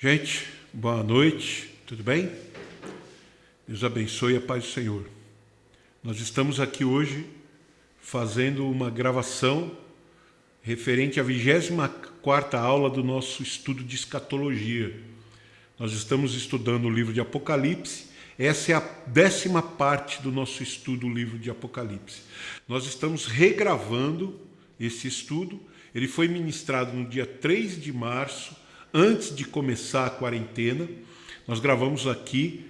Gente, boa noite, tudo bem? Deus abençoe a paz do Senhor. Nós estamos aqui hoje fazendo uma gravação referente à 24ª aula do nosso estudo de escatologia. Nós estamos estudando o livro de Apocalipse. Essa é a 10ª parte do nosso estudo do livro de Apocalipse. Nós estamos regravando esse estudo. Ele foi ministrado no dia 3 de março, antes de começar a quarentena. Nós gravamos aqui,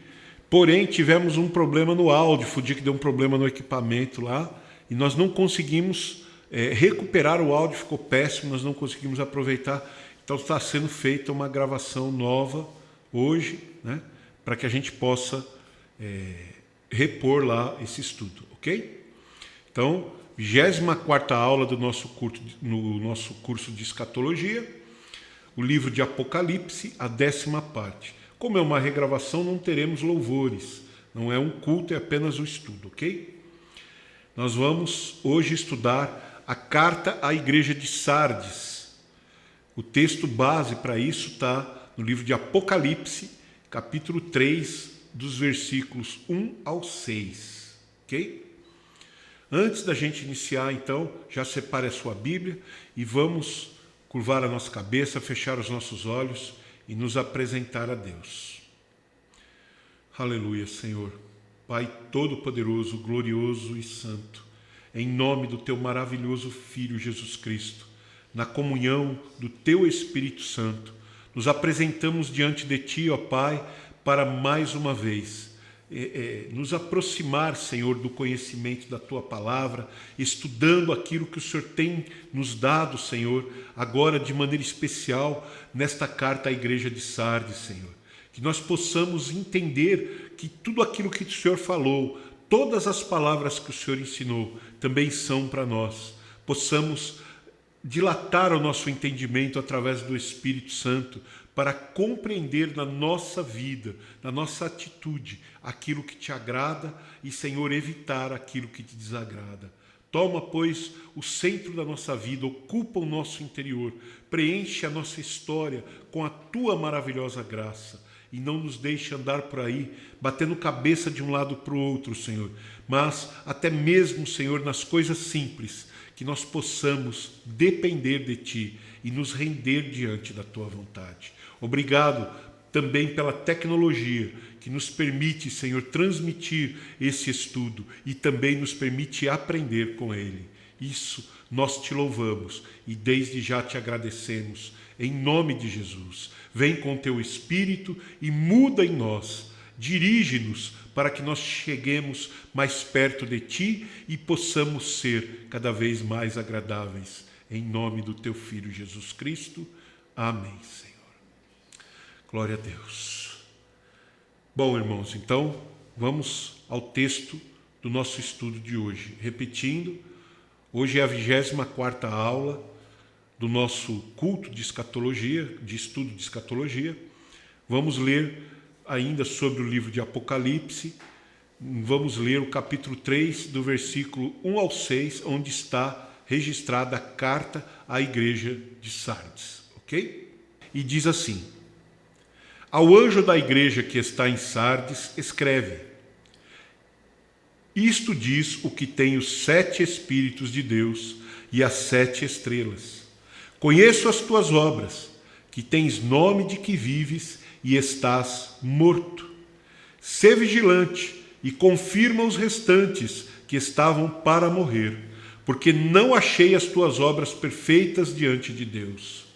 porém tivemos um problema no áudio. Foi o dia que deu um problema no equipamento lá e nós não conseguimos recuperar o áudio, ficou péssimo, nós não conseguimos aproveitar. Então está sendo feita uma gravação nova hoje, né, para que a gente possa repor lá esse estudo, ok? Então, 24ª aula do nosso curso de escatologia, o livro de Apocalipse, a 10ª parte. Como é uma regravação, não teremos louvores, não é um culto, é apenas um estudo, ok? Nós vamos hoje estudar a carta à igreja de Sardes. O texto base para isso está no livro de Apocalipse, capítulo 3, dos versículos 1 ao 6, ok? Antes da gente iniciar, então, já separe a sua Bíblia e vamos curvar a nossa cabeça, fechar os nossos olhos e nos apresentar a Deus. Aleluia, Senhor. Pai Todo-Poderoso, glorioso e santo, em nome do Teu maravilhoso Filho Jesus Cristo, na comunhão do Teu Espírito Santo, nos apresentamos diante de Ti, ó Pai, para mais uma vez nos aproximar, Senhor, do conhecimento da Tua Palavra, estudando aquilo que o Senhor tem nos dado, Senhor, agora de maneira especial nesta carta à igreja de Sardes, Senhor. Que nós possamos entender que tudo aquilo que o Senhor falou, todas as palavras que o Senhor ensinou, também são para nós. Possamos dilatar o nosso entendimento através do Espírito Santo para compreender na nossa vida, na nossa atitude, aquilo que te agrada e, Senhor, evitar aquilo que te desagrada. Toma, pois, o centro da nossa vida, ocupa o nosso interior, preenche a nossa história com a Tua maravilhosa graça e não nos deixe andar por aí batendo cabeça de um lado para o outro, Senhor, mas até mesmo, Senhor, nas coisas simples, que nós possamos depender de Ti e nos render diante da Tua vontade. Obrigado também pela tecnologia que nos permite, Senhor, transmitir esse estudo e também nos permite aprender com ele. Isso nós Te louvamos e desde já Te agradecemos. Em nome de Jesus, vem com Teu Espírito e muda em nós. Dirige-nos para que nós cheguemos mais perto de Ti e possamos ser cada vez mais agradáveis. Em nome do Teu Filho Jesus Cristo. Amém, Senhor. Glória a Deus. Bom, irmãos, então vamos ao texto do nosso estudo de hoje. Repetindo, hoje é a 24ª aula do nosso culto de escatologia, de estudo de escatologia. Vamos ler ainda sobre o livro de Apocalipse. Vamos ler o capítulo 3, do versículo 1 ao 6, onde está registrada a carta à igreja de Sardes, ok? E diz assim: ao anjo da igreja que está em Sardes, escreve: isto diz o que tem os 7 Espíritos de Deus e as 7 estrelas. Conheço as tuas obras, que tens nome de que vives e estás morto. Sê vigilante e confirma os restantes que estavam para morrer, porque não achei as tuas obras perfeitas diante de Deus.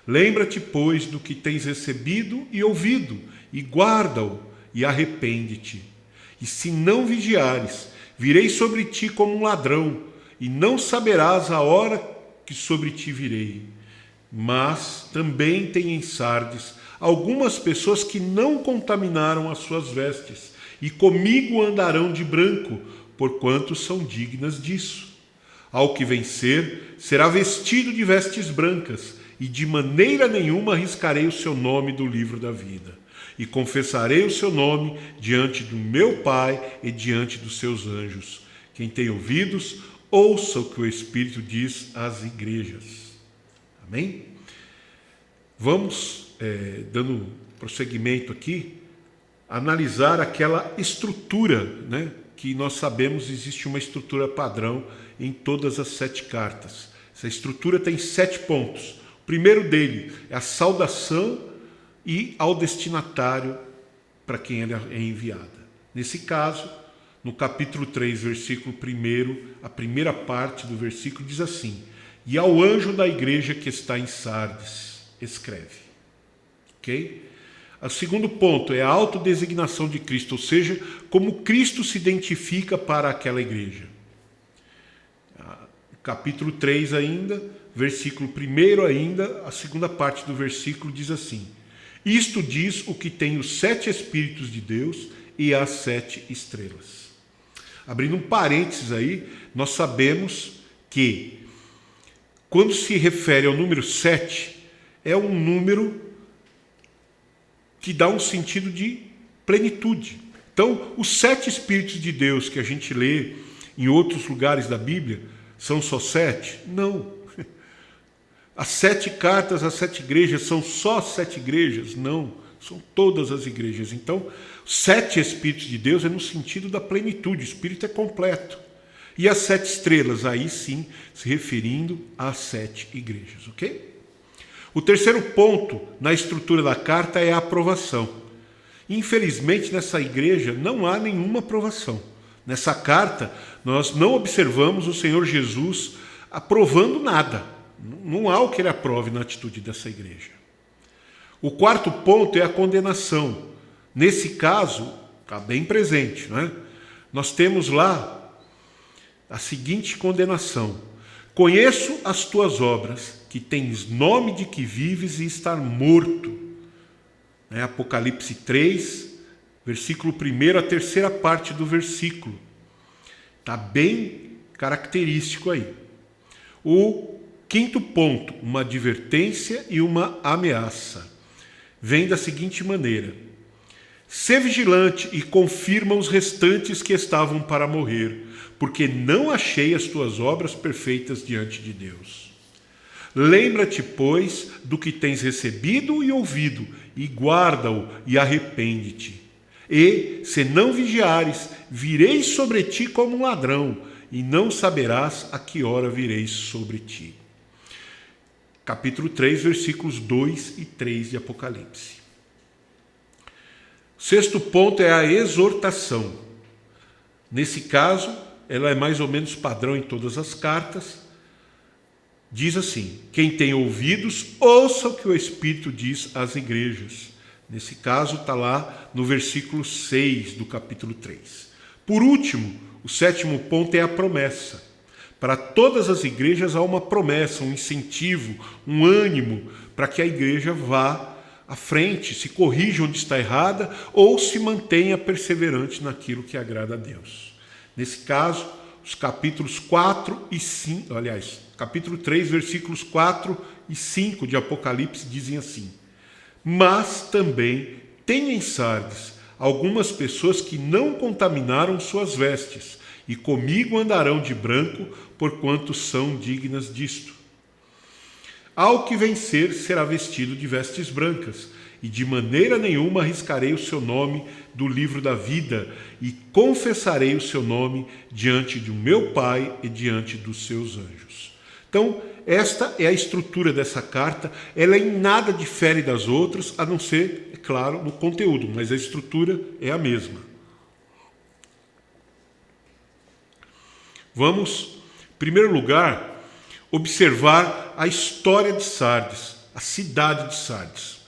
Lembra-te, pois, do que tens recebido e ouvido, e guarda-o, e arrepende-te. E se não vigiares, virei sobre ti como um ladrão, e não saberás a hora que sobre ti virei. Mas também tem em Sardes algumas pessoas que não contaminaram as suas vestes, e comigo andarão de branco, porquanto são dignas disso. Ao que vencer, será vestido de vestes brancas, e de maneira nenhuma arriscarei o seu nome do livro da vida. E confessarei o seu nome diante do meu Pai e diante dos seus anjos. Quem tem ouvidos, ouça o que o Espírito diz às igrejas. Amém? Vamos dando prosseguimento aqui, analisar aquela estrutura, né, que nós sabemos existe uma estrutura padrão em todas as 7 cartas. Essa estrutura tem 7 pontos. O primeiro dele é a saudação e ao destinatário para quem ela é enviada. Nesse caso, no capítulo 3, versículo 1, a primeira parte do versículo diz assim: e ao anjo da igreja que está em Sardes, escreve. Ok? O segundo ponto é a autodesignação de Cristo, ou seja, como Cristo se identifica para aquela igreja. Capítulo 3 ainda, versículo 1 ainda, a segunda parte do versículo diz assim: isto diz o que tem os 7 Espíritos de Deus e as 7 estrelas. Abrindo um parênteses aí, nós sabemos que quando se refere ao número 7, é um número que dá um sentido de plenitude. Então, os 7 Espíritos de Deus que a gente lê em outros lugares da Bíblia, são só 7? Não. As 7 cartas às 7 igrejas são só 7 igrejas? Não. São todas as igrejas. Então, 7 Espíritos de Deus é no sentido da plenitude. O Espírito é completo. E as 7 estrelas, aí sim, se referindo às 7 igrejas. Ok? O terceiro ponto na estrutura da carta é a aprovação. Infelizmente, nessa igreja não há nenhuma aprovação. Nessa carta, nós não observamos o Senhor Jesus aprovando nada. Não há o que ele aprove na atitude dessa igreja. O quarto ponto é a condenação. Nesse caso, está bem presente, não é? Nós temos lá a seguinte condenação: conheço as tuas obras, que tens nome de que vives e estar morto. Apocalipse 3, versículo 1, a terceira parte do versículo. Está bem característico aí. O quinto ponto, uma advertência e uma ameaça, vem da seguinte maneira: sê vigilante e confirma os restantes que estavam para morrer, porque não achei as tuas obras perfeitas diante de Deus. Lembra-te, pois, do que tens recebido e ouvido, e guarda-o e arrepende-te. E, se não vigiares, virei sobre ti como um ladrão, e não saberás a que hora virei sobre ti. Capítulo 3, versículos 2 e 3 de Apocalipse. O sexto ponto é a exortação. Nesse caso, ela é mais ou menos padrão em todas as cartas. Diz assim: quem tem ouvidos, ouça o que o Espírito diz às igrejas. Nesse caso está lá no versículo 6 do capítulo 3. Por último, o sétimo ponto é a promessa. Para todas as igrejas há uma promessa, um incentivo, um ânimo para que a igreja vá à frente, se corrija onde está errada ou se mantenha perseverante naquilo que agrada a Deus. Nesse caso, os capítulos 4 e 5, capítulo 3, versículos 4 e 5 de Apocalipse dizem assim: mas também tem em Sardes algumas pessoas que não contaminaram suas vestes, e comigo andarão de branco, porquanto são dignas disto. Ao que vencer será vestido de vestes brancas, e de maneira nenhuma arriscarei o seu nome do livro da vida, e confessarei o seu nome diante do meu Pai e diante dos seus anjos. Então, esta é a estrutura dessa carta. Ela em nada difere das outras, a não ser, é claro, no conteúdo, mas a estrutura é a mesma. Vamos, em primeiro lugar, observar a história de Sardes, a cidade de Sardes.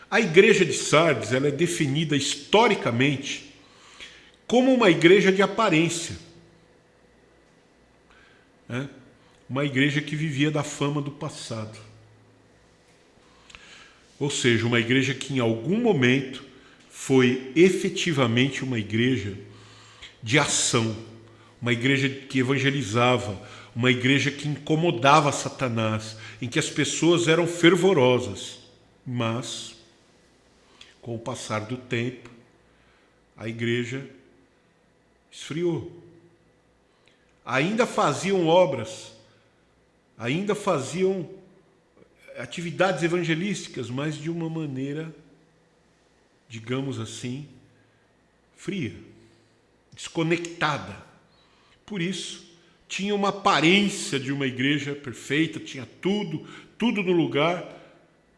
A igreja de Sardes, ela é definida historicamente como uma igreja de aparência. Uma igreja que vivia da fama do passado. Ou seja, uma igreja que em algum momento foi efetivamente uma igreja de ação, uma igreja que evangelizava, uma igreja que incomodava Satanás, em que as pessoas eram fervorosas, mas com o passar do tempo, a igreja esfriou. Ainda faziam obras, ainda faziam atividades evangelísticas, mas de uma maneira, digamos assim, fria, desconectada. Por isso, tinha uma aparência de uma igreja perfeita, tinha tudo no lugar,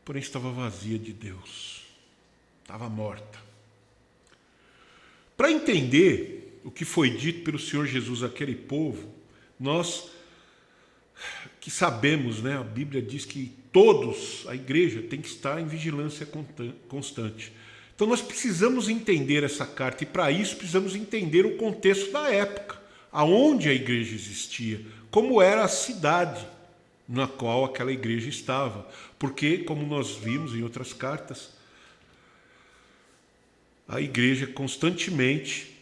porém estava vazia de Deus, estava morta. Para entender o que foi dito pelo Senhor Jesus àquele povo, nós que sabemos, né, a Bíblia diz que todos, a igreja, tem que estar em vigilância constante. Então nós precisamos entender essa carta, e para isso precisamos entender o contexto da época, aonde a igreja existia, como era a cidade na qual aquela igreja estava. Porque, como nós vimos em outras cartas, a igreja constantemente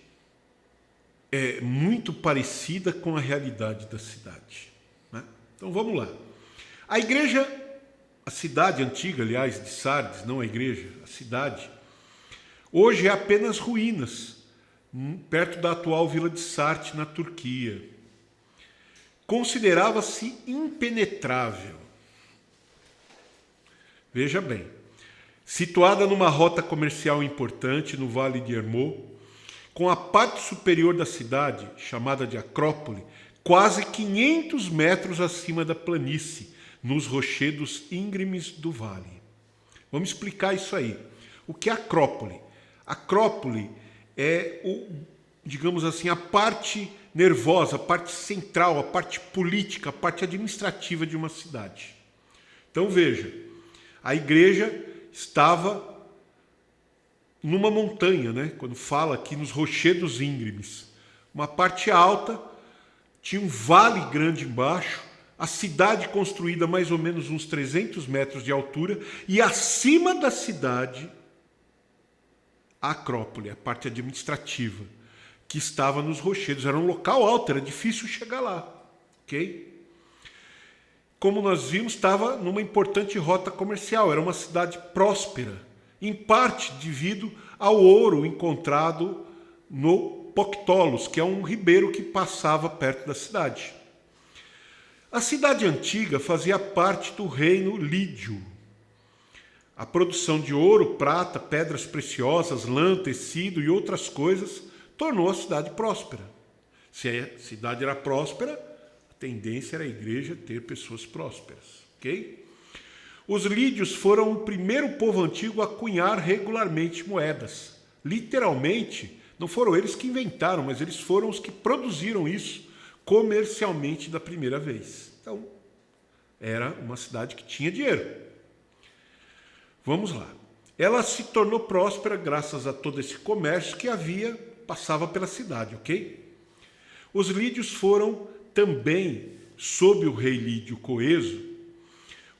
é muito parecida com a realidade da cidade, né? Então vamos lá. A igreja, a cidade antiga, aliás, de Sardes, não a igreja, a cidade, hoje é apenas ruínas, perto da atual vila de Sarte, na Turquia. Considerava-se impenetrável. Veja bem, situada numa rota comercial importante no Vale de Hermô, com a parte superior da cidade, chamada de Acrópole, quase 500 metros acima da planície, nos rochedos íngremes do vale. Vamos explicar isso aí. O que é Acrópole? Acrópole é, digamos assim, a parte nervosa, a parte central, a parte política, a parte administrativa de uma cidade. Então veja, a igreja estava numa montanha, né? Quando fala aqui nos rochedos íngremes, uma parte alta, tinha um vale grande embaixo, a cidade construída a mais ou menos uns 300 metros de altura, e acima da cidade, a Acrópole, a parte administrativa, que estava nos rochedos. Era um local alto, era difícil chegar lá, ok? Como nós vimos, estava numa importante rota comercial, era uma cidade próspera, em parte devido ao ouro encontrado no Poctolos, que é um ribeiro que passava perto da cidade. A cidade antiga fazia parte do reino lídio. A produção de ouro, prata, pedras preciosas, lã, tecido e outras coisas tornou a cidade próspera. Se a cidade era próspera, a tendência era a igreja ter pessoas prósperas, ok? Os lídios foram o primeiro povo antigo a cunhar regularmente moedas. Literalmente, não foram eles que inventaram, mas eles foram os que produziram isso comercialmente da primeira vez. Então, era uma cidade que tinha dinheiro. Vamos lá. Ela se tornou próspera graças a todo esse comércio que passava pela cidade, ok? Os lídios foram também, sob o rei Lídio Coeso,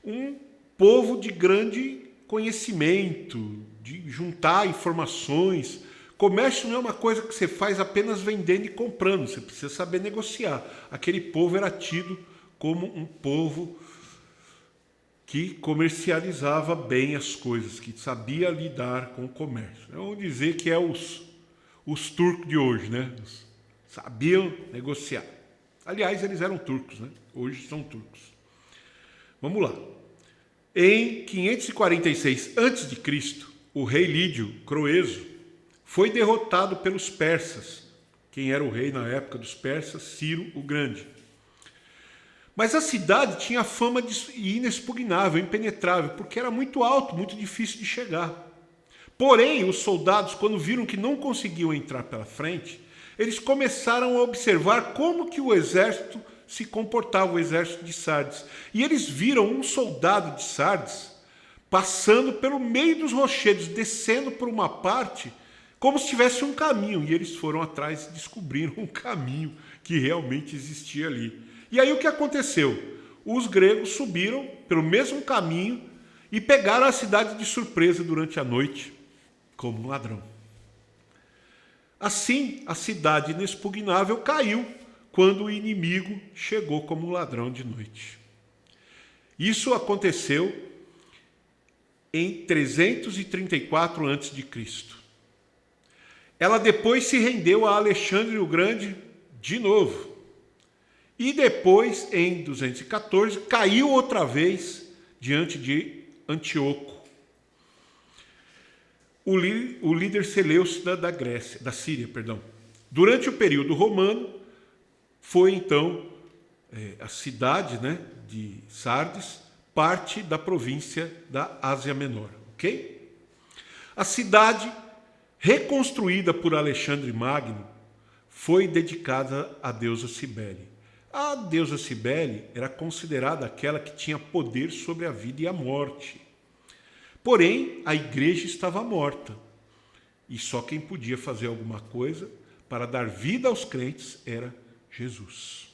um povo de grande conhecimento, de juntar informações. Comércio não é uma coisa que você faz apenas vendendo e comprando, você precisa saber negociar. Aquele povo era tido como um povo que comercializava bem as coisas, que sabia lidar com o comércio. Vamos dizer que é os turcos de hoje, né? Sabiam negociar. Aliás, eles eram turcos, né? Hoje são turcos. Vamos lá. Em 546 a.C., o rei Lídio Croeso foi derrotado pelos persas. Quem era o rei na época dos persas? Ciro o Grande. Mas a cidade tinha fama de inexpugnável, impenetrável, porque era muito alto, muito difícil de chegar. Porém, os soldados, quando viram que não conseguiam entrar pela frente, eles começaram a observar como que o exército se comportava, o exército de Sardes. E eles viram um soldado de Sardes passando pelo meio dos rochedos, descendo por uma parte, como se tivesse um caminho. E eles foram atrás e descobriram um caminho que realmente existia ali. E aí o que aconteceu? Os gregos subiram pelo mesmo caminho e pegaram a cidade de surpresa durante a noite, como um ladrão. Assim, a cidade inexpugnável caiu quando o inimigo chegou como um ladrão de noite. Isso aconteceu em 334 a.C. Ela depois se rendeu a Alexandre o Grande de novo. E depois, em 214, caiu outra vez diante de Antíoco, o líder Seleucida da Síria. Durante o período romano, foi então a cidade, né, de Sardes, parte da província da Ásia Menor. Ok? A cidade, reconstruída por Alexandre Magno, foi dedicada à deusa Cibele. A deusa Cibele era considerada aquela que tinha poder sobre a vida e a morte. Porém, a igreja estava morta. E só quem podia fazer alguma coisa para dar vida aos crentes era Jesus.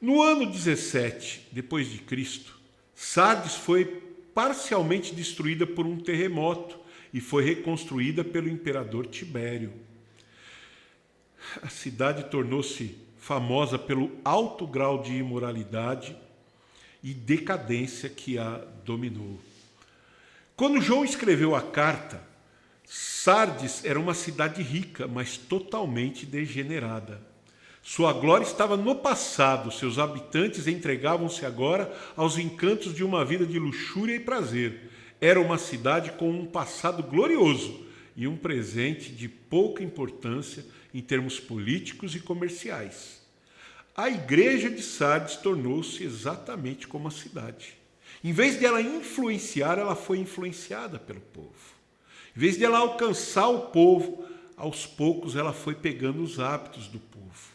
No ano 17 depois de Cristo, Sardes foi parcialmente destruída por um terremoto e foi reconstruída pelo imperador Tibério. A cidade tornou-se famosa pelo alto grau de imoralidade e decadência que a dominou. Quando João escreveu a carta, Sardes era uma cidade rica, mas totalmente degenerada. Sua glória estava no passado, seus habitantes entregavam-se agora aos encantos de uma vida de luxúria e prazer. Era uma cidade com um passado glorioso e um presente de pouca importância em termos políticos e comerciais. A igreja de Sardes tornou-se exatamente como a cidade. Em vez de ela influenciar, ela foi influenciada pelo povo. Em vez de ela alcançar o povo, aos poucos ela foi pegando os hábitos do povo.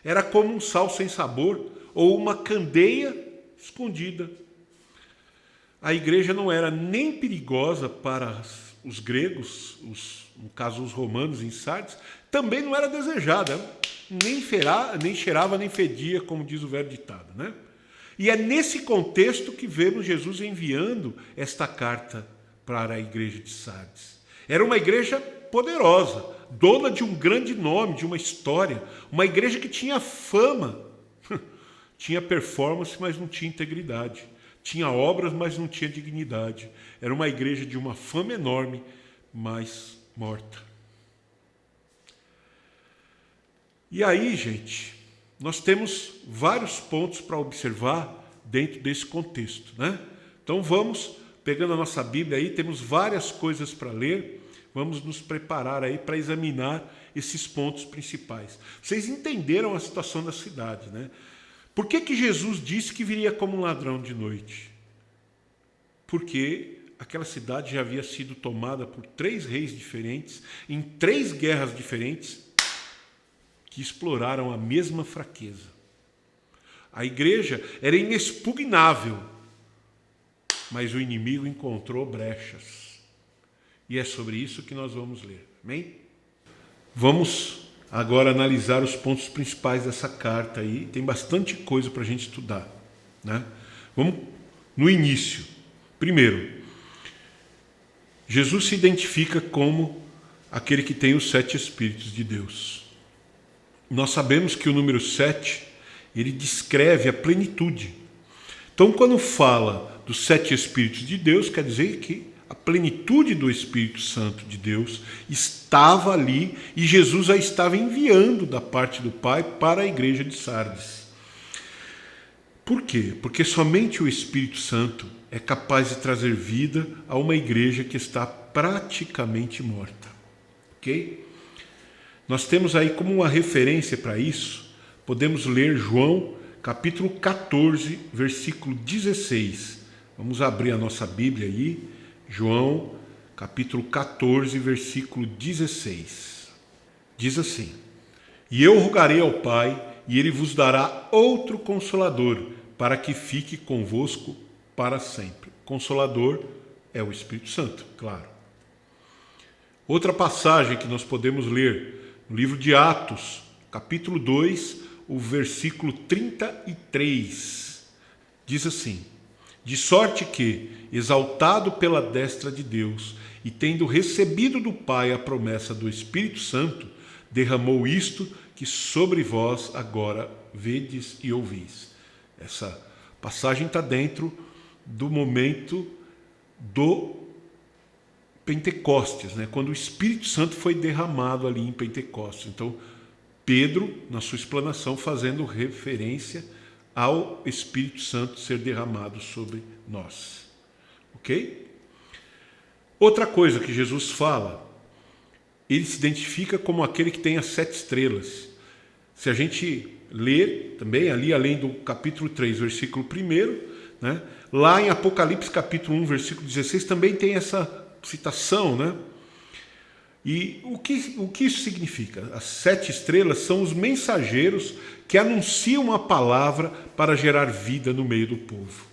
Era como um sal sem sabor ou uma candeia escondida. A igreja não era nem perigosa para os gregos, no caso os romanos em Sardes, também não era desejada, nem cheirava nem fedia, como diz o velho ditado, né? E é nesse contexto que vemos Jesus enviando esta carta para a igreja de Sardes. Era uma igreja poderosa, dona de um grande nome, de uma história, uma igreja que tinha fama, tinha performance, mas não tinha integridade, tinha obras, mas não tinha dignidade. Era uma igreja de uma fama enorme, mas morta. E aí, gente, nós temos vários pontos para observar dentro desse contexto, né? Então vamos, pegando a nossa Bíblia aí, temos várias coisas para ler, vamos nos preparar aí para examinar esses pontos principais. Vocês entenderam a situação da cidade, né? Por que Jesus disse que viria como um ladrão de noite? Porque aquela cidade já havia sido tomada por 3 reis diferentes, em 3 guerras diferentes, que exploraram a mesma fraqueza. A igreja era inexpugnável, mas o inimigo encontrou brechas. E é sobre isso que nós vamos ler. Amém? Vamos agora analisar os pontos principais dessa carta aí. Tem bastante coisa para a gente estudar, né? Vamos no início. Primeiro, Jesus se identifica como aquele que tem os 7 Espíritos de Deus. Nós sabemos que o número 7, ele descreve a plenitude. Então, quando fala dos 7 Espíritos de Deus, quer dizer que a plenitude do Espírito Santo de Deus estava ali e Jesus a estava enviando da parte do Pai para a igreja de Sardes. Por quê? Porque somente o Espírito Santo é capaz de trazer vida a uma igreja que está praticamente morta. Ok? Nós temos aí como uma referência para isso, podemos ler João, capítulo 14, versículo 16. Vamos abrir a nossa Bíblia aí, João, capítulo 14, versículo 16. Diz assim: E eu rogarei ao Pai, e Ele vos dará outro Consolador, para que fique convosco para sempre. Consolador é o Espírito Santo, claro. Outra passagem que nós podemos ler no livro de Atos, capítulo 2, o versículo 33, diz assim: De sorte que, exaltado pela destra de Deus, e tendo recebido do Pai a promessa do Espírito Santo, derramou isto que sobre vós agora vedes e ouvis. Essa passagem está dentro do momento do Pentecostes, né? Quando o Espírito Santo foi derramado ali em Pentecostes. Então, Pedro, na sua explanação, fazendo referência ao Espírito Santo ser derramado sobre nós. Ok? Outra coisa que Jesus fala, ele se identifica como aquele que tem as 7 estrelas. Se a gente ler também, ali além do capítulo 3, versículo 1, né? Lá em Apocalipse capítulo 1, versículo 16, também tem essa citação, né? E o que isso significa? As 7 estrelas são os mensageiros que anunciam a palavra para gerar vida no meio do povo.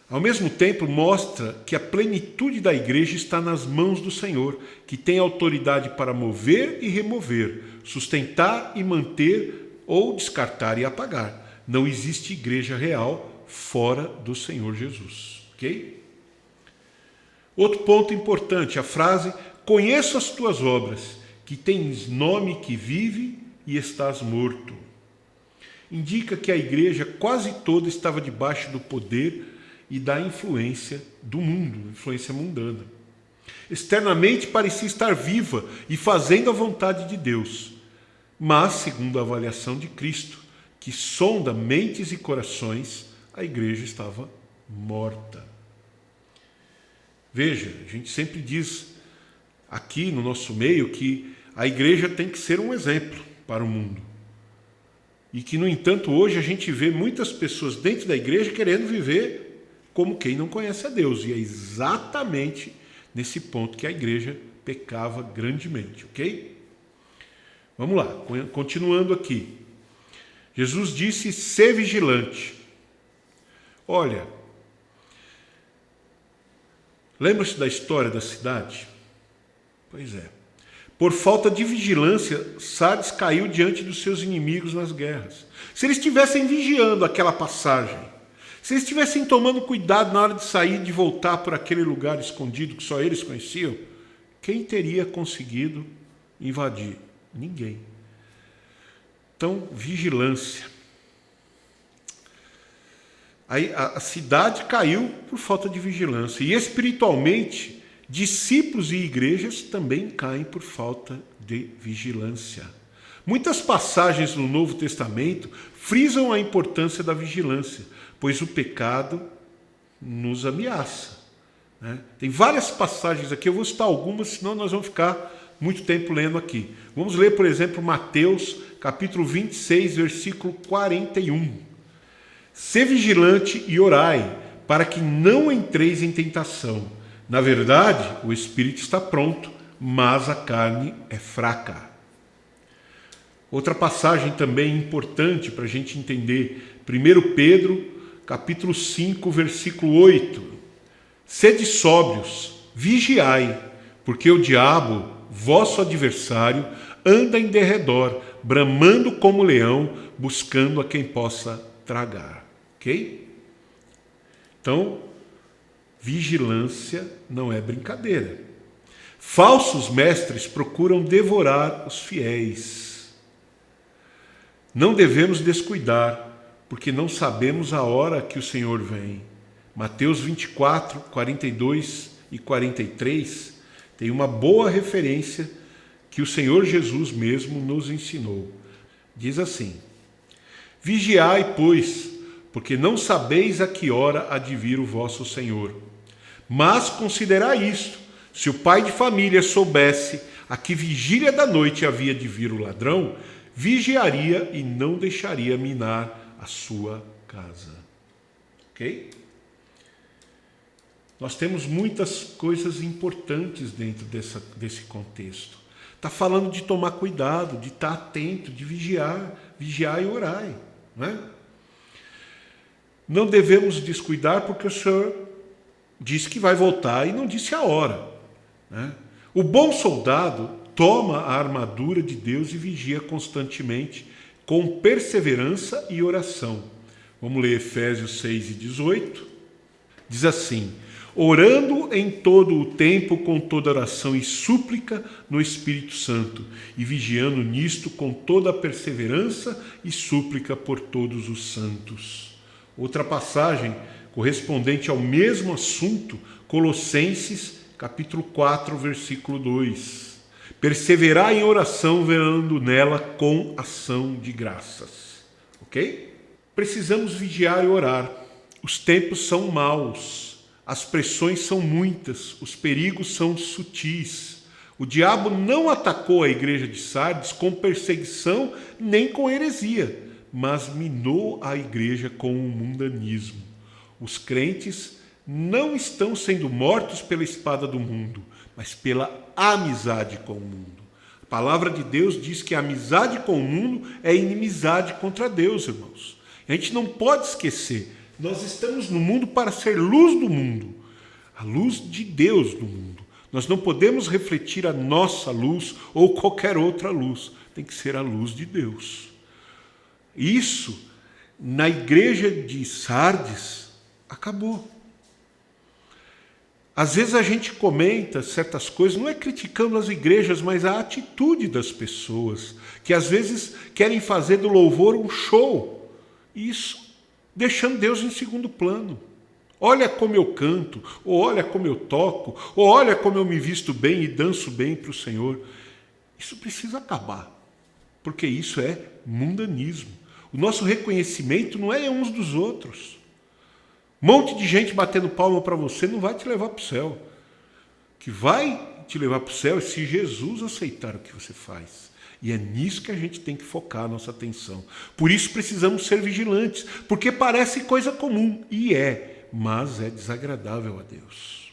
Ao mesmo tempo, mostra que a plenitude da igreja está nas mãos do Senhor, que tem autoridade para mover e remover, sustentar e manter ou descartar e apagar. Não existe igreja real fora do Senhor Jesus. Ok? Outro ponto importante, a frase: conheço as tuas obras, que tens nome que vive e estás morto. Indica que a igreja quase toda estava debaixo do poder e da influência do mundo, influência mundana. Externamente parecia estar viva e fazendo a vontade de Deus, mas, segundo a avaliação de Cristo, que sonda mentes e corações, a igreja estava morta. Veja, a gente sempre diz aqui no nosso meio que a igreja tem que ser um exemplo para o mundo. E que, no entanto, hoje a gente vê muitas pessoas dentro da igreja querendo viver como quem não conhece a Deus. E é exatamente nesse ponto que a igreja pecava grandemente, ok? Vamos lá, continuando aqui. Jesus disse: sê vigilante. Olha, lembra-se da história da cidade? Pois é. Por falta de vigilância, Sardes caiu diante dos seus inimigos nas guerras. Se eles estivessem vigiando aquela passagem, se eles estivessem tomando cuidado na hora de sair e de voltar por aquele lugar escondido que só eles conheciam, quem teria conseguido invadir? Ninguém. Então, vigilância. Aí a cidade caiu por falta de vigilância. E espiritualmente, discípulos e igrejas também caem por falta de vigilância. Muitas passagens no Novo Testamento frisam a importância da vigilância, pois o pecado nos ameaça, né? Tem várias passagens aqui, eu vou citar algumas, senão nós vamos ficar muito tempo lendo aqui. Vamos ler, por exemplo, Mateus, capítulo 26, versículo 41. Sê vigilante e orai, para que não entreis em tentação. Na verdade, o espírito está pronto, mas a carne é fraca. Outra passagem também importante para a gente entender, 1 Pedro, capítulo 5, versículo 8. Sede sóbrios, vigiai, porque o diabo, vosso adversário, anda em derredor, bramando como leão, buscando a quem possa tragar. Ok? Então, vigilância não é brincadeira. Falsos mestres procuram devorar os fiéis. Não devemos descuidar, porque não sabemos a hora que o Senhor vem. Mateus 24, 42 e 43 tem uma boa referência que o Senhor Jesus mesmo nos ensinou. Diz assim: vigiai, pois, porque não sabeis a que hora há de vir o vosso Senhor. Mas considerai isto: se o pai de família soubesse a que vigília da noite havia de vir o ladrão, vigiaria e não deixaria minar a sua casa. Ok? Nós temos muitas coisas importantes dentro desse contexto. Está falando de tomar cuidado, de estar atento, de vigiar e orar, né? Não devemos descuidar porque o Senhor disse que vai voltar e não disse a hora, né? O bom soldado toma a armadura de Deus e vigia constantemente com perseverança e oração. Vamos ler Efésios 6 e 18. Diz assim: orando em todo o tempo com toda oração e súplica no Espírito Santo, e vigiando nisto com toda a perseverança e súplica por todos os santos. Outra passagem correspondente ao mesmo assunto, Colossenses, capítulo 4, versículo 2. Perseverar em oração, velando nela com ação de graças. Ok? Precisamos vigiar e orar. Os tempos são maus, as pressões são muitas, os perigos são sutis. O diabo não atacou a igreja de Sardes com perseguição nem com heresia, mas minou a igreja com o mundanismo. Os crentes não estão sendo mortos pela espada do mundo, mas pela amizade com o mundo. A palavra de Deus diz que a amizade com o mundo é inimizade contra Deus, irmãos. A gente não pode esquecer, nós estamos no mundo para ser luz do mundo, a luz de Deus no mundo. Nós não podemos refletir a nossa luz ou qualquer outra luz, tem que ser a luz de Deus. Isso, na igreja de Sardes, acabou. Às vezes a gente comenta certas coisas, não é criticando as igrejas, mas a atitude das pessoas, que às vezes querem fazer do louvor um show, isso deixando Deus em segundo plano. Olha como eu canto, ou olha como eu toco, ou olha como eu me visto bem e danço bem para o Senhor. Isso precisa acabar, porque isso é mundanismo. O nosso reconhecimento não é uns dos outros. Um monte de gente batendo palma para você não vai te levar para o céu. O que vai te levar para o céu é se Jesus aceitar o que você faz. E é nisso que a gente tem que focar a nossa atenção. Por isso precisamos ser vigilantes, porque parece coisa comum, e é, mas é desagradável a Deus.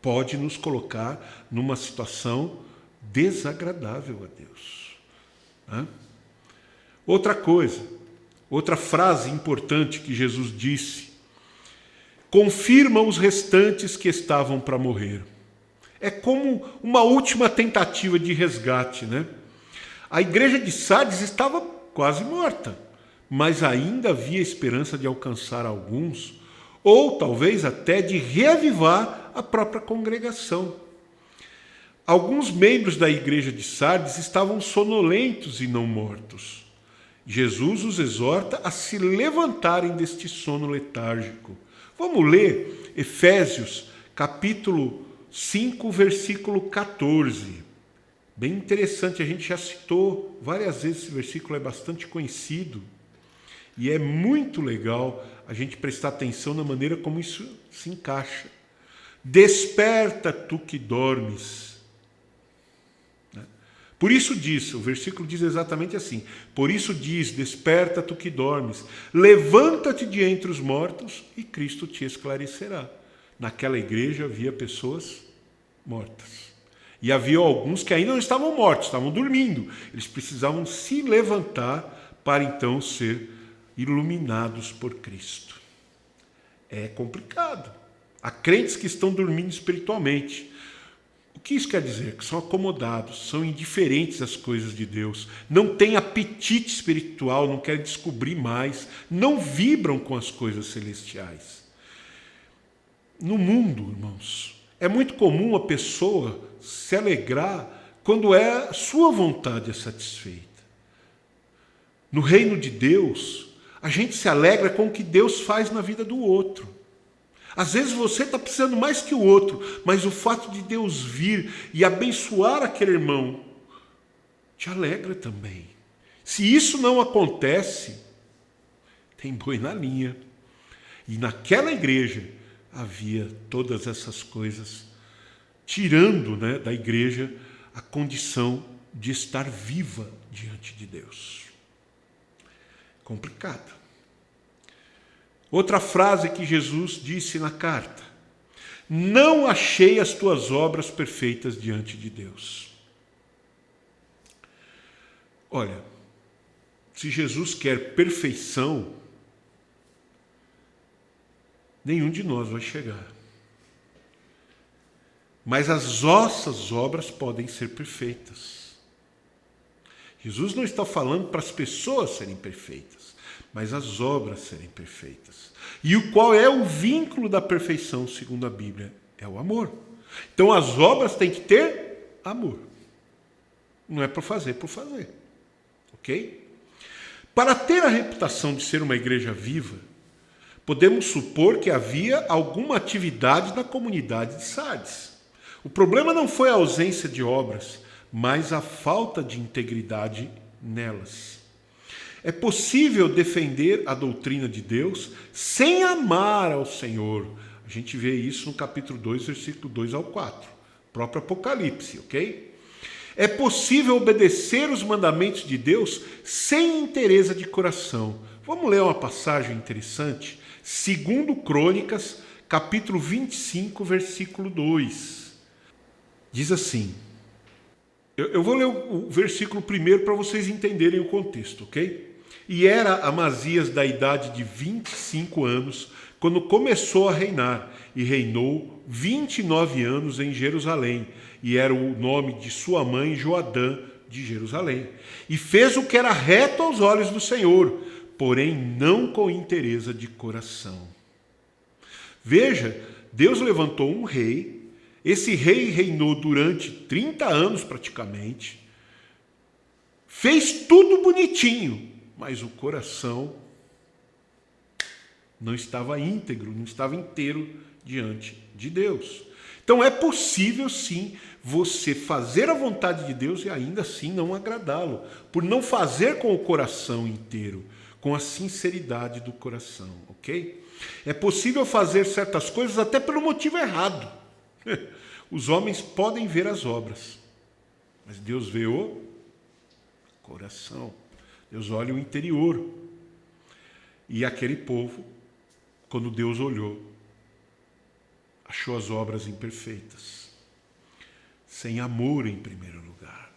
Pode nos colocar numa situação desagradável a Deus. Outra coisa, outra frase importante que Jesus disse: confirma os restantes que estavam para morrer. É como uma última tentativa de resgate, né? A igreja de Sardes estava quase morta, mas ainda havia esperança de alcançar alguns, ou talvez até de reavivar a própria congregação. Alguns membros da igreja de Sardes estavam sonolentos e não mortos. Jesus os exorta a se levantarem deste sono letárgico. Vamos ler Efésios, capítulo 5, versículo 14. Bem interessante, a gente já citou várias vezes esse versículo, é bastante conhecido. E é muito legal a gente prestar atenção na maneira como isso se encaixa. Desperta tu que dormes. Por isso diz, o versículo diz exatamente assim: por isso diz, desperta tu que dormes, levanta-te de entre os mortos e Cristo te esclarecerá. Naquela igreja havia pessoas mortas. E havia alguns que ainda não estavam mortos, estavam dormindo. Eles precisavam se levantar para então ser iluminados por Cristo. É complicado. Há crentes que estão dormindo espiritualmente. O que isso quer dizer? Que são acomodados, são indiferentes às coisas de Deus, não têm apetite espiritual, não querem descobrir mais, não vibram com as coisas celestiais. No mundo, irmãos, é muito comum a pessoa se alegrar quando a sua vontade é satisfeita. No reino de Deus, a gente se alegra com o que Deus faz na vida do outro. Às vezes você está precisando mais que o outro, mas o fato de Deus vir e abençoar aquele irmão te alegra também. Se isso não acontece, tem boi na linha. E naquela igreja havia todas essas coisas, tirando, da igreja a condição de estar viva diante de Deus. Complicado. Outra frase que Jesus disse na carta: não achei as tuas obras perfeitas diante de Deus. Olha, se Jesus quer perfeição, nenhum de nós vai chegar. Mas as nossas obras podem ser perfeitas. Jesus não está falando para as pessoas serem perfeitas, mas as obras serem perfeitas. E qual é o vínculo da perfeição, segundo a Bíblia? É o amor. Então as obras têm que ter amor. Não é por fazer, ok? Para ter a reputação de ser uma igreja viva, podemos supor que havia alguma atividade na comunidade de Sardes. O problema não foi a ausência de obras, mas a falta de integridade nelas. É possível defender a doutrina de Deus sem amar ao Senhor. A gente vê isso no capítulo 2, versículo 2 ao 4. Próprio Apocalipse, ok? É possível obedecer os mandamentos de Deus sem interesse de coração. Vamos ler uma passagem interessante? 2 Crônicas, capítulo 25, versículo 2. Diz assim... Eu vou ler o versículo primeiro para vocês entenderem o contexto, ok? E era Amazias da idade de 25 anos, quando começou a reinar, e reinou 29 anos em Jerusalém, e era o nome de sua mãe Joadã de Jerusalém. E fez o que era reto aos olhos do Senhor, porém não com interesse de coração. Veja, Deus levantou um rei. Esse rei reinou durante 30 anos praticamente, fez tudo bonitinho, mas o coração não estava íntegro, não estava inteiro diante de Deus. Então é possível sim você fazer a vontade de Deus e ainda assim não agradá-lo, por não fazer com o coração inteiro, com a sinceridade do coração, ok? É possível fazer certas coisas até pelo motivo errado. Os homens podem ver as obras, mas Deus vê o coração. Deus olha o interior. E aquele povo, quando Deus olhou, achou as obras imperfeitas, sem amor em primeiro lugar.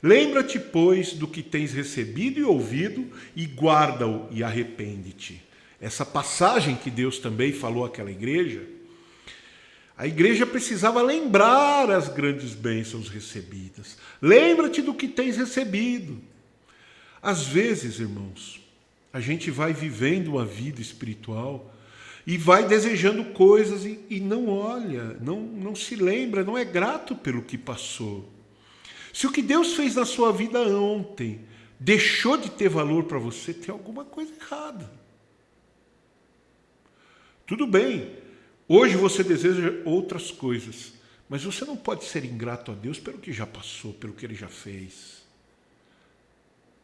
Lembra-te, pois, do que tens recebido e ouvido, e guarda-o e arrepende-te. Essa passagem que Deus também falou àquela igreja, a igreja precisava lembrar as grandes bênçãos recebidas. Lembra-te do que tens recebido. Às vezes, irmãos, a gente vai vivendo uma vida espiritual e vai desejando coisas e não olha, não se lembra, não é grato pelo que passou. Se o que Deus fez na sua vida ontem deixou de ter valor para você, tem alguma coisa errada. Tudo bem. Hoje você deseja outras coisas, mas você não pode ser ingrato a Deus pelo que já passou, pelo que Ele já fez.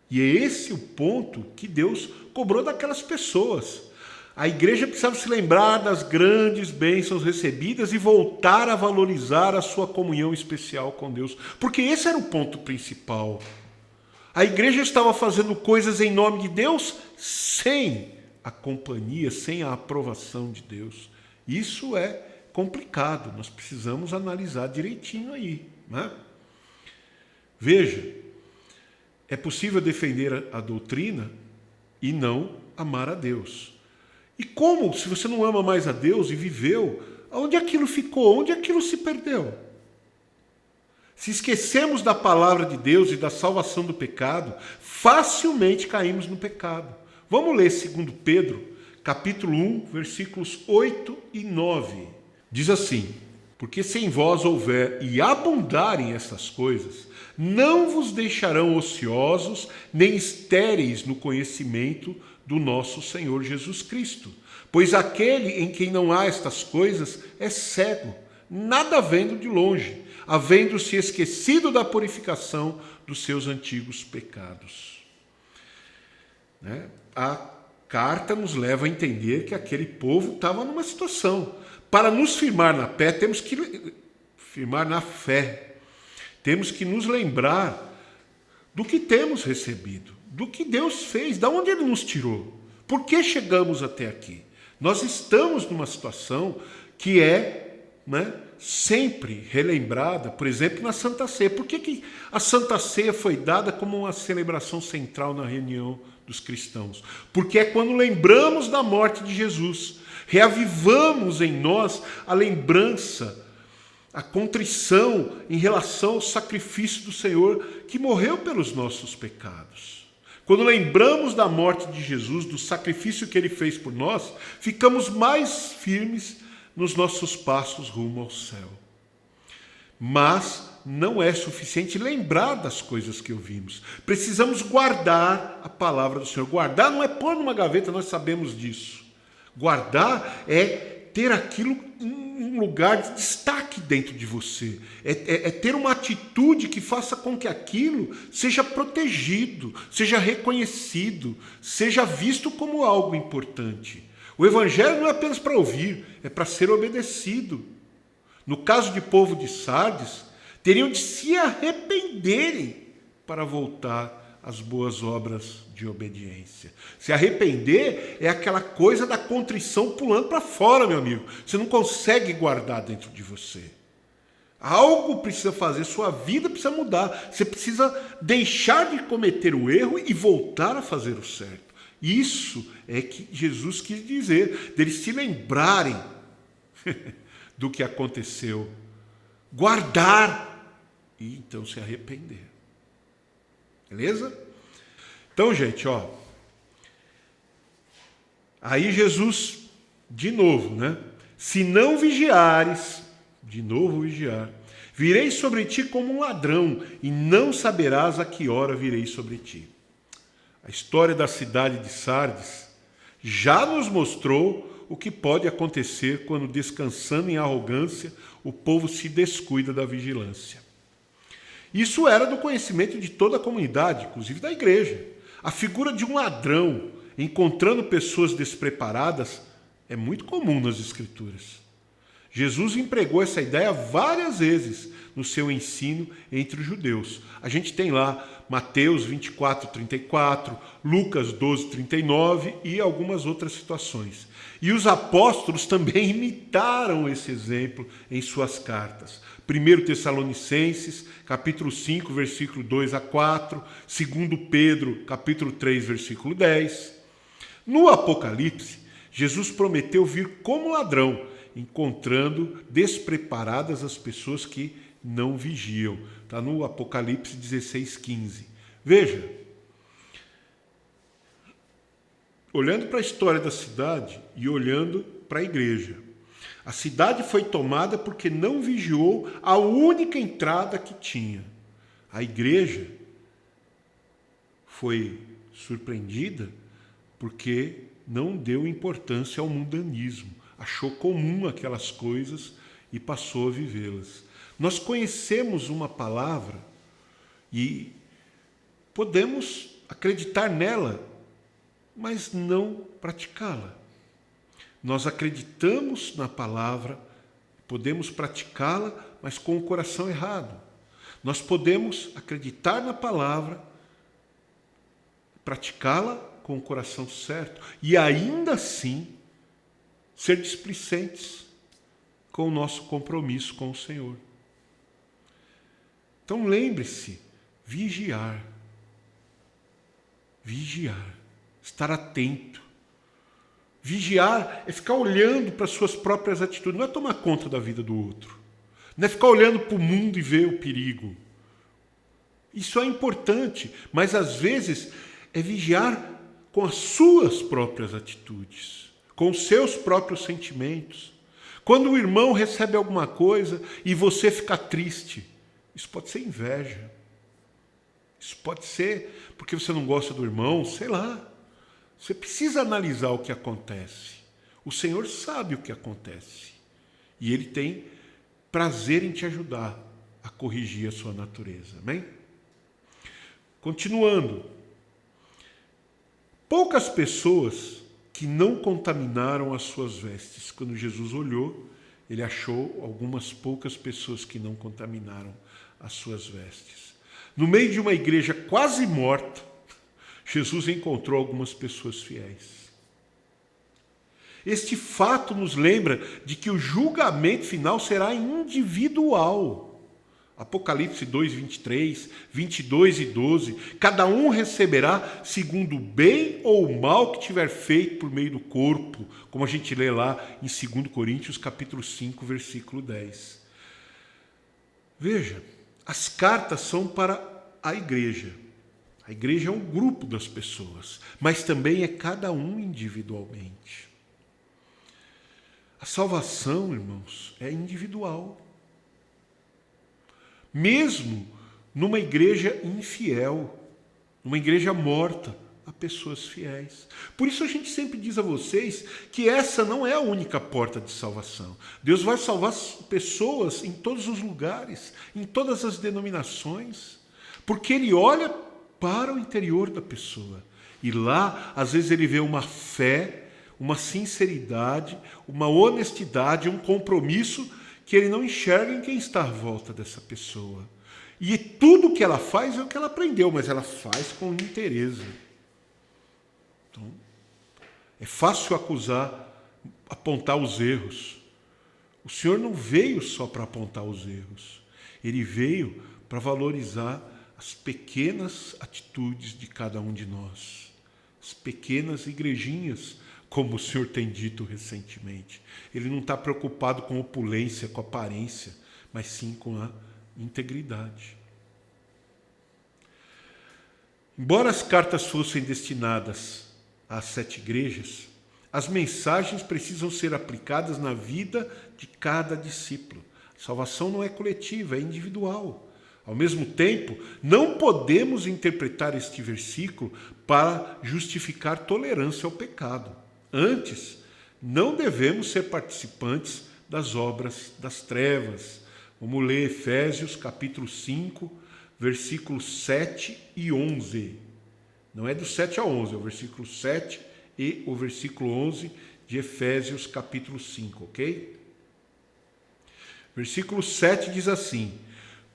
E é esse o ponto que Deus cobrou daquelas pessoas. A igreja precisava se lembrar das grandes bênçãos recebidas e voltar a valorizar a sua comunhão especial com Deus, porque esse era o ponto principal. A igreja estava fazendo coisas em nome de Deus sem a companhia, sem a aprovação de Deus. Isso é complicado, nós precisamos analisar direitinho aí, né? Veja, é possível defender a doutrina e não amar a Deus. E como, se você não ama mais a Deus e viveu, onde aquilo ficou? Onde aquilo se perdeu? Se esquecemos da palavra de Deus e da salvação do pecado, facilmente caímos no pecado. Vamos ler 2 Pedro, capítulo 1, versículos 8 e 9. Diz assim: porque se em vós houver e abundarem essas coisas, não vos deixarão ociosos nem estéreis no conhecimento do nosso Senhor Jesus Cristo. Pois aquele em quem não há estas coisas é cego, nada vendo de longe, havendo-se esquecido da purificação dos seus antigos pecados. A carta nos leva a entender que aquele povo estava numa situação. Para nos firmar na fé, temos que firmar na fé. Temos que nos lembrar do que temos recebido, do que Deus fez, de onde Ele nos tirou. Por que chegamos até aqui? Nós estamos numa situação que é, sempre relembrada, por exemplo, na Santa Ceia. Por que a Santa Ceia foi dada como uma celebração central na reunião dos cristãos? Porque é quando lembramos da morte de Jesus, reavivamos em nós a lembrança, a contrição em relação ao sacrifício do Senhor que morreu pelos nossos pecados. Quando lembramos da morte de Jesus, do sacrifício que Ele fez por nós, ficamos mais firmes nos nossos passos rumo ao céu. Mas não é suficiente lembrar das coisas que ouvimos. Precisamos guardar a palavra do Senhor. Guardar não é pôr numa gaveta, nós sabemos disso. Guardar é ter aquilo um lugar de destaque dentro de você. É ter uma atitude que faça com que aquilo seja protegido, seja reconhecido, seja visto como algo importante. O evangelho não é apenas para ouvir, é para ser obedecido. No caso de povo de Sardes, teriam de se arrependerem para voltar às boas obras de obediência. Se arrepender é aquela coisa da contrição pulando para fora, meu amigo. Você não consegue guardar dentro de você. Algo precisa fazer, sua vida precisa mudar. Você precisa deixar de cometer o erro e voltar a fazer o certo. Isso é que Jesus quis dizer, deles se lembrarem do que aconteceu, guardar e então se arrepender. Beleza? Então, gente, aí Jesus, de novo, né? Se não vigiares, de novo vigiar, virei sobre ti como um ladrão e não saberás a que hora virei sobre ti. A história da cidade de Sardes já nos mostrou o que pode acontecer quando, descansando em arrogância, o povo se descuida da vigilância. Isso era do conhecimento de toda a comunidade, inclusive da igreja. A figura de um ladrão encontrando pessoas despreparadas é muito comum nas Escrituras. Jesus empregou essa ideia várias vezes no seu ensino entre os judeus. A gente tem lá Mateus 24:34, Lucas 12:39 e algumas outras situações. E os apóstolos também imitaram esse exemplo em suas cartas. 1 Tessalonicenses, capítulo 5, versículo 2 a 4, 2 Pedro, capítulo 3, versículo 10. No Apocalipse, Jesus prometeu vir como ladrão, encontrando despreparadas as pessoas que não vigiam. Está no Apocalipse 16:15. Veja, olhando para a história da cidade e olhando para a igreja, a cidade foi tomada porque não vigiou a única entrada que tinha. A igreja foi surpreendida porque não deu importância ao mundanismo. Achou comum aquelas coisas e passou a vivê-las. Nós conhecemos uma palavra e podemos acreditar nela, mas não praticá-la. Nós acreditamos na palavra, podemos praticá-la, mas com o coração errado. Nós podemos acreditar na palavra, praticá-la com o coração certo e ainda assim ser displicentes com o nosso compromisso com o Senhor. Então lembre-se, vigiar, estar atento. Vigiar é ficar olhando para as suas próprias atitudes, não é tomar conta da vida do outro, não é ficar olhando para o mundo e ver o perigo. Isso é importante, mas às vezes é vigiar com as suas próprias atitudes, com os seus próprios sentimentos. Quando o irmão recebe alguma coisa e você fica triste, isso pode ser inveja, isso pode ser porque você não gosta do irmão, sei lá. Você precisa analisar o que acontece. O Senhor sabe o que acontece. E Ele tem prazer em te ajudar a corrigir a sua natureza. Amém? Continuando. Poucas pessoas que não contaminaram as suas vestes. Quando Jesus olhou, Ele achou algumas poucas pessoas que não contaminaram as suas vestes. No meio de uma igreja quase morta, Jesus encontrou algumas pessoas fiéis. Este fato nos lembra de que o julgamento final será individual. Apocalipse 2, 23, 22 e 12. Cada um receberá segundo o bem ou o mal que tiver feito por meio do corpo, como a gente lê lá em 2 Coríntios, capítulo 5, versículo 10. Veja, as cartas são para a igreja. A igreja é um grupo das pessoas, mas também é cada um individualmente. A salvação, irmãos, é individual. Mesmo numa igreja infiel, numa igreja morta, a pessoas fiéis. Por isso a gente sempre diz a vocês que essa não é a única porta de salvação. Deus vai salvar pessoas em todos os lugares, em todas as denominações, porque Ele olha para o interior da pessoa. E lá, às vezes, Ele vê uma fé, uma sinceridade, uma honestidade, um compromisso que Ele não enxerga em quem está à volta dessa pessoa. E tudo que ela faz é o que ela aprendeu, mas ela faz com interesse. Então, é fácil acusar, apontar os erros. O Senhor não veio só para apontar os erros. Ele veio para valorizar as pequenas atitudes de cada um de nós. As pequenas igrejinhas, como o Senhor tem dito recentemente. Ele não está preocupado com opulência, com aparência, mas sim com a integridade. Embora as cartas fossem destinadas às 7 igrejas, as mensagens precisam ser aplicadas na vida de cada discípulo. A salvação não é coletiva, é individual. Ao mesmo tempo, não podemos interpretar este versículo para justificar tolerância ao pecado. Antes, não devemos ser participantes das obras das trevas. Vamos ler Efésios capítulo 5, versículos 7 e 11. Não é do 7 a 11, é o versículo 7 e o versículo 11 de Efésios capítulo 5, ok? Versículo 7 diz assim: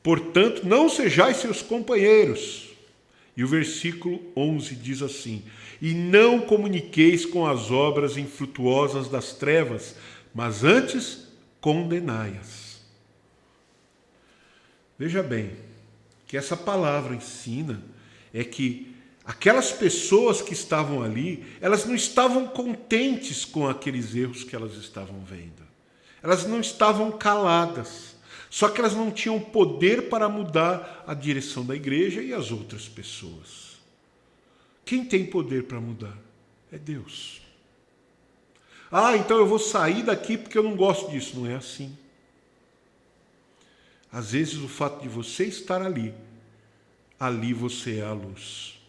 portanto, não sejais seus companheiros. E o versículo 11 diz assim: e não comuniqueis com as obras infrutuosas das trevas, mas antes condenai-as. Veja bem, que essa palavra ensina é que aquelas pessoas que estavam ali, elas não estavam contentes com aqueles erros que elas estavam vendo. Elas não estavam caladas. Só que elas não tinham poder para mudar a direção da igreja e as outras pessoas. Quem tem poder para mudar? É Deus. Ah, então eu vou sair daqui porque eu não gosto disso. Não é assim. Às vezes o fato de você estar ali você é a luz.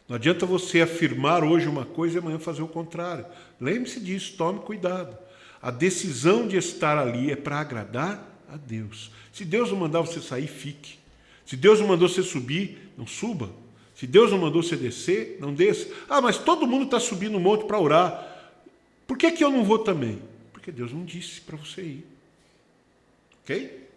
Não adianta você afirmar hoje uma coisa e amanhã fazer o contrário. Lembre-se disso, tome cuidado. A decisão de estar ali é para agradar a Deus. Se Deus não mandar você sair, fique. Se Deus não mandou você subir, não suba. Se Deus não mandou você descer, não desça. Ah, mas todo mundo está subindo um monte para orar. Por que eu não vou também? Porque Deus não disse para você ir. Ok?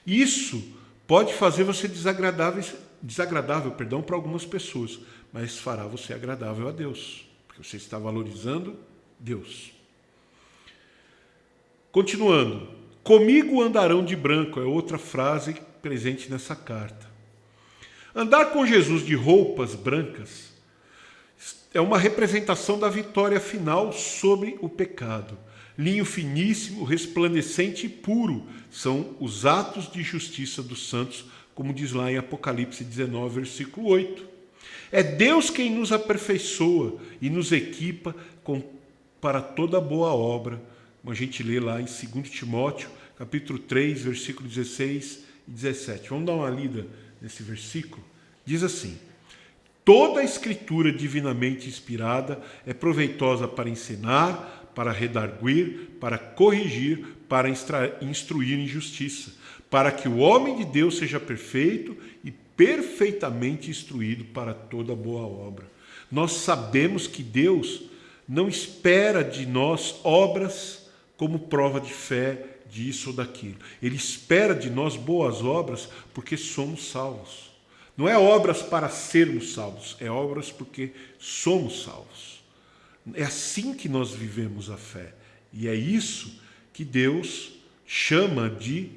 Isso pode fazer você desagradável para algumas pessoas, mas fará você agradável a Deus, porque você está valorizando Deus. Continuando, comigo andarão de branco, é outra frase presente nessa carta. Andar com Jesus de roupas brancas é uma representação da vitória final sobre o pecado. Linho finíssimo, resplandecente e puro são os atos de justiça dos santos, como diz lá em Apocalipse 19, versículo 8. É Deus quem nos aperfeiçoa e nos equipa para toda boa obra, como a gente lê lá em 2 Timóteo, capítulo 3, versículo 16 e 17. Vamos dar uma lida nesse versículo? Diz assim: toda a escritura divinamente inspirada é proveitosa para ensinar, para redarguir, para corrigir, para instruir em justiça, para que o homem de Deus seja perfeito e perfeitamente instruído para toda boa obra. Nós sabemos que Deus não espera de nós obras como prova de fé disso ou daquilo. Ele espera de nós boas obras porque somos salvos. Não é obras para sermos salvos, é obras porque somos salvos. É assim que nós vivemos a fé. E é isso que Deus chama de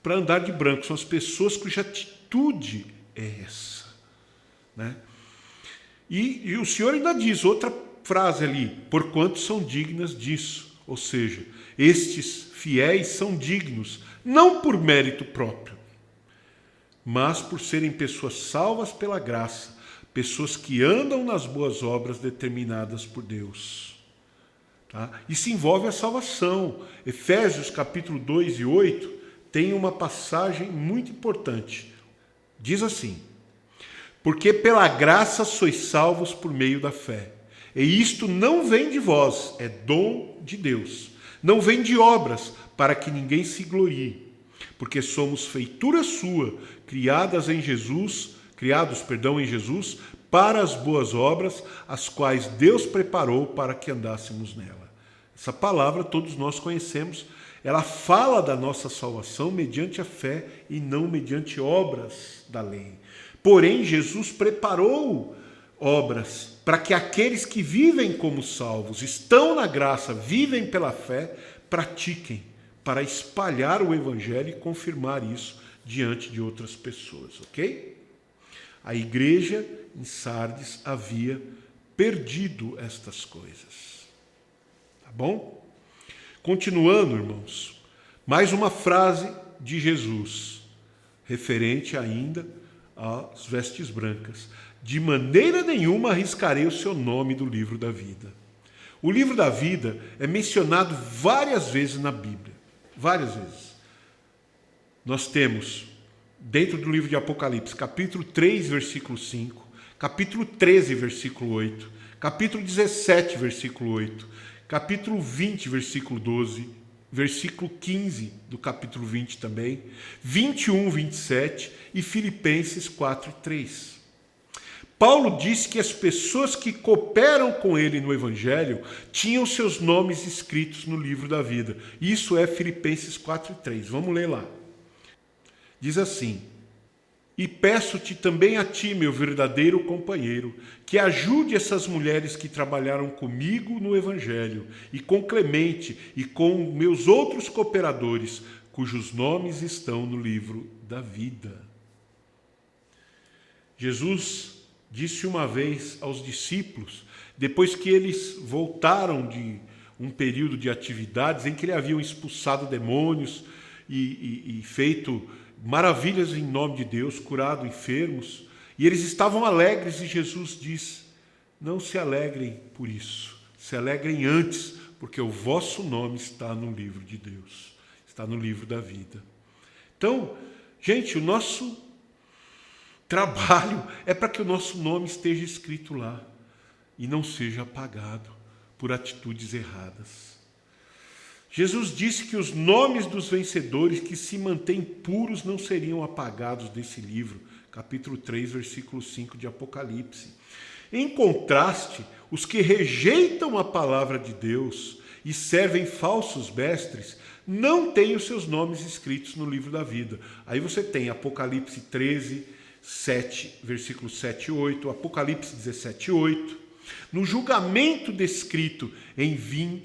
para andar de branco. São as pessoas cuja atitude é essa. Né? E o Senhor ainda diz outra frase ali: porquanto são dignas disso. Ou seja, estes fiéis são dignos, não por mérito próprio, mas por serem pessoas salvas pela graça, pessoas que andam nas boas obras determinadas por Deus. Tá? Isso envolve a salvação. Efésios capítulo 2 e 8 tem uma passagem muito importante. Diz assim: Porque pela graça sois salvos por meio da fé. E isto não vem de vós, é dom de Deus. Não vem de obras, para que ninguém se glorie. Porque somos feitura sua, criados em Jesus, para as boas obras, as quais Deus preparou para que andássemos nela. Essa palavra todos nós conhecemos. Ela fala da nossa salvação mediante a fé e não mediante obras da lei. Porém, Jesus preparou obras para que aqueles que vivem como salvos, estão na graça, vivem pela fé, pratiquem para espalhar o evangelho e confirmar isso diante de outras pessoas, ok? A igreja em Sardes havia perdido estas coisas. Tá bom? Continuando, irmãos, mais uma frase de Jesus, referente ainda às vestes brancas. De maneira nenhuma arriscarei o seu nome do livro da vida. O livro da vida é mencionado várias vezes na Bíblia. Várias vezes. Nós temos, dentro do livro de Apocalipse, capítulo 3, versículo 5, capítulo 13, versículo 8, capítulo 17, versículo 8, capítulo 20, versículo 12, versículo 15 do capítulo 20 também, 21, 27 e Filipenses 4 e 3. Paulo disse que as pessoas que cooperam com ele no Evangelho tinham seus nomes escritos no livro da vida. Isso é Filipenses 4 e 3. Vamos ler lá. Diz assim: E peço-te também a ti, meu verdadeiro companheiro, que ajude essas mulheres que trabalharam comigo no Evangelho, e com Clemente e com meus outros cooperadores, cujos nomes estão no livro da vida. Jesus disse uma vez aos discípulos, depois que eles voltaram de um período de atividades em que eles haviam expulsado demônios e feito maravilhas em nome de Deus, curado enfermos, e eles estavam alegres, e Jesus diz: não se alegrem por isso, se alegrem antes, porque o vosso nome está no livro de Deus, está no livro da vida. Então, gente, o nosso trabalho é para que o nosso nome esteja escrito lá e não seja apagado por atitudes erradas. Jesus disse que os nomes dos vencedores que se mantêm puros não seriam apagados desse livro, capítulo 3, versículo 5 de Apocalipse. Em contraste, os que rejeitam a palavra de Deus e servem falsos mestres não têm os seus nomes escritos no livro da vida. Aí você tem Apocalipse 13, 7, versículos 7 e 8, Apocalipse 17, 8. No julgamento descrito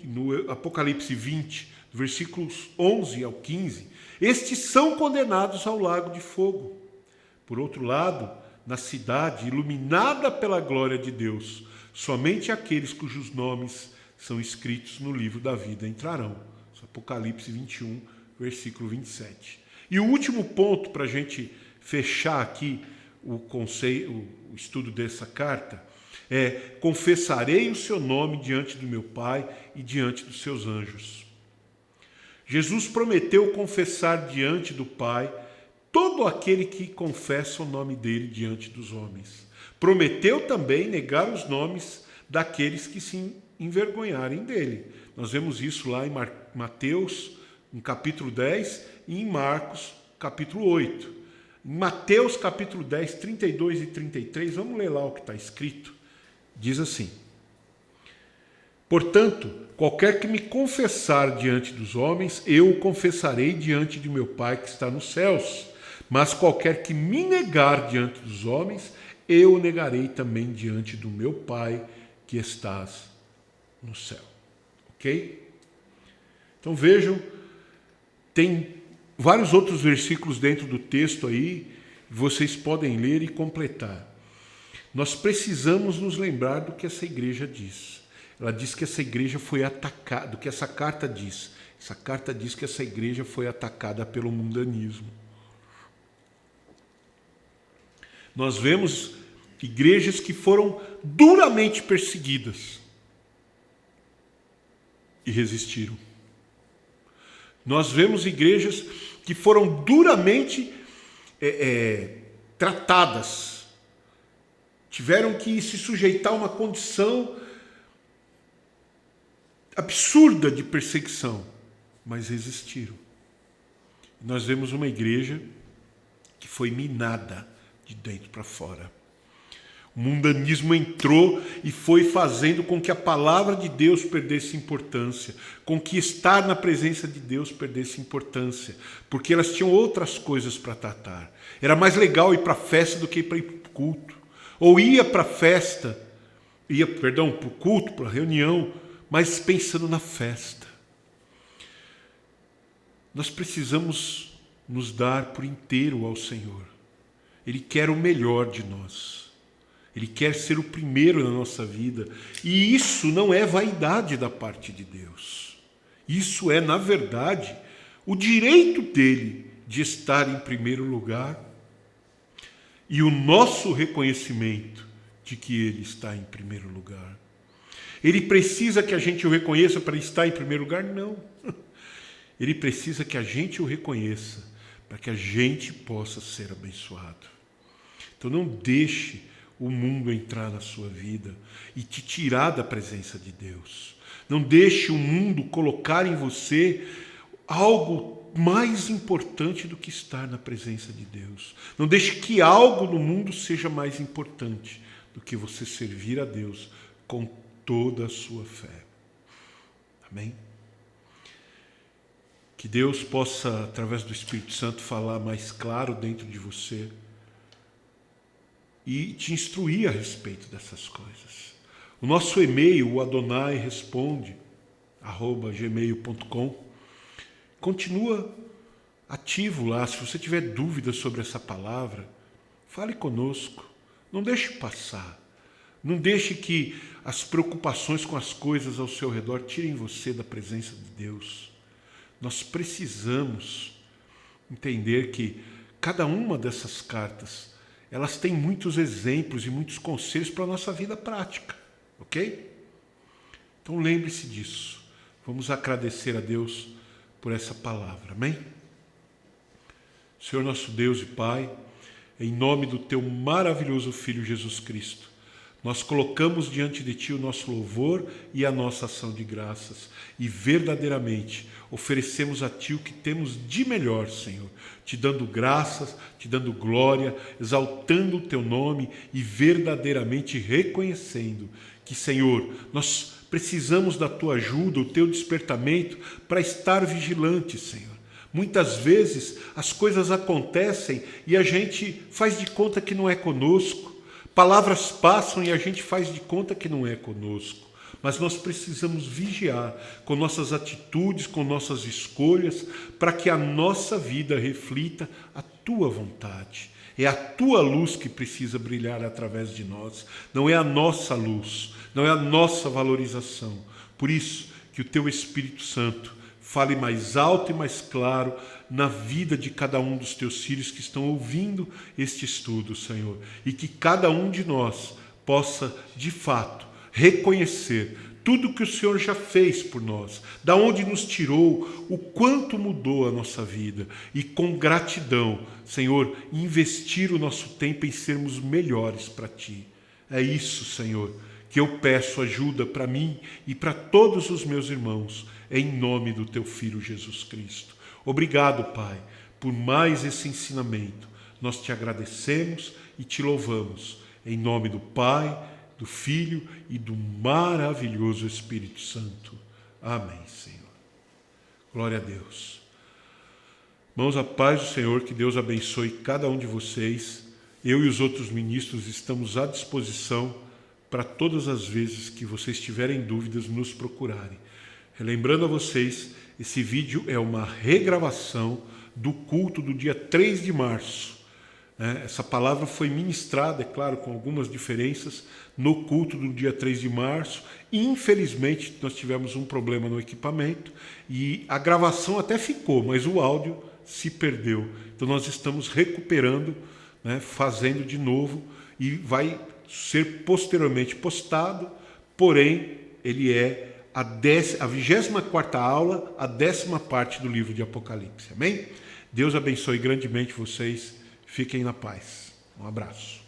no Apocalipse 20, versículos 11 ao 15, estes são condenados ao lago de fogo. Por outro lado, na cidade iluminada pela glória de Deus, somente aqueles cujos nomes são escritos no livro da vida entrarão. Apocalipse 21, versículo 27. E o último ponto para a gente fechar aqui o estudo dessa carta é: confessarei o seu nome diante do meu Pai e diante dos seus anjos. Jesus prometeu confessar diante do Pai todo aquele que confessa o nome dele diante dos homens. Prometeu também negar os nomes daqueles que se envergonharem dele. Nós vemos isso lá em Mateus, no capítulo 10, e em Marcos, capítulo 8. Em Mateus, capítulo 10, 32 e 33, vamos ler lá o que está escrito. Diz assim: portanto, qualquer que me confessar diante dos homens, eu o confessarei diante de meu Pai que está nos céus. Mas qualquer que me negar diante dos homens, eu o negarei também diante do meu Pai que estás no céu. Ok? Então vejam, tem vários outros versículos dentro do texto aí, vocês podem ler e completar. Nós precisamos nos lembrar do que essa igreja diz. Ela diz que essa igreja foi atacada, do que essa carta diz. Essa carta diz que essa igreja foi atacada pelo mundanismo. Nós vemos igrejas que foram duramente perseguidas e resistiram. Nós vemos igrejas que foram duramente tratadas tiveram que se sujeitar a uma condição absurda de perseguição, mas resistiram. Nós vemos uma igreja que foi minada de dentro para fora. O mundanismo entrou e foi fazendo com que a palavra de Deus perdesse importância, com que estar na presença de Deus perdesse importância, porque elas tinham outras coisas para tratar. Era mais legal ir para a festa do que ir para o culto. Ou ia para a festa, para o culto, para a reunião, mas pensando na festa. Nós precisamos nos dar por inteiro ao Senhor. Ele quer o melhor de nós. Ele quer ser o primeiro na nossa vida. E isso não é vaidade da parte de Deus. Isso é, na verdade, o direito dele de estar em primeiro lugar e o nosso reconhecimento de que ele está em primeiro lugar. Ele precisa que a gente o reconheça para estar em primeiro lugar? Não. Ele precisa que a gente o reconheça para que a gente possa ser abençoado. Então não deixe o mundo entrar na sua vida e te tirar da presença de Deus. Não deixe o mundo colocar em você algo mais importante do que estar na presença de Deus. Não deixe que algo no mundo seja mais importante do que você servir a Deus com toda a sua fé. Amém? Que Deus possa, através do Espírito Santo, falar mais claro dentro de você e te instruir a respeito dessas coisas. O nosso e-mail, o adonairesponde@gmail.com, continua ativo lá. Se você tiver dúvidas sobre essa palavra, fale conosco. Não deixe passar. Não deixe que as preocupações com as coisas ao seu redor tirem você da presença de Deus. Nós precisamos entender que cada uma dessas cartas, elas têm muitos exemplos e muitos conselhos para a nossa vida prática, ok? Então lembre-se disso. Vamos agradecer a Deus por essa palavra, amém? Senhor nosso Deus e Pai, em nome do Teu maravilhoso Filho Jesus Cristo, nós colocamos diante de Ti o nosso louvor e a nossa ação de graças e verdadeiramente oferecemos a Ti o que temos de melhor, Senhor, Te dando graças, Te dando glória, exaltando o Teu nome e verdadeiramente reconhecendo que, Senhor, nós precisamos da Tua ajuda, o Teu despertamento para estar vigilantes, Senhor. Muitas vezes as coisas acontecem e a gente faz de conta que não é conosco. Palavras passam e a gente faz de conta que não é conosco. Mas nós precisamos vigiar com nossas atitudes, com nossas escolhas, para que a nossa vida reflita a Tua vontade. É a Tua luz que precisa brilhar através de nós. Não é a nossa luz, não é a nossa valorização. Por isso que o Teu Espírito Santo fale mais alto e mais claro na vida de cada um dos Teus filhos que estão ouvindo este estudo, Senhor. E que cada um de nós possa, de fato, reconhecer tudo que o Senhor já fez por nós, da onde nos tirou, o quanto mudou a nossa vida. E com gratidão, Senhor, investir o nosso tempo em sermos melhores para Ti. É isso, Senhor, que eu peço ajuda para mim e para todos os meus irmãos, em nome do Teu Filho Jesus Cristo. Obrigado, Pai, por mais esse ensinamento. Nós Te agradecemos e Te louvamos. Em nome do Pai, do Filho e do maravilhoso Espírito Santo. Amém, Senhor. Glória a Deus. Irmãos, a paz do Senhor, que Deus abençoe cada um de vocês. Eu e os outros ministros estamos à disposição para todas as vezes que vocês tiverem dúvidas, nos procurarem. Relembrando a vocês, esse vídeo é uma regravação do culto do dia 3 de março. Essa palavra foi ministrada, é claro, com algumas diferenças, no culto do dia 3 de março. Infelizmente, nós tivemos um problema no equipamento e a gravação até ficou, mas o áudio se perdeu. Então nós estamos recuperando, fazendo de novo, e vai ser posteriormente postado, porém ele é a 24ª aula, a 10ª parte do livro de Apocalipse. Amém? Deus abençoe grandemente vocês. Fiquem na paz. Um abraço.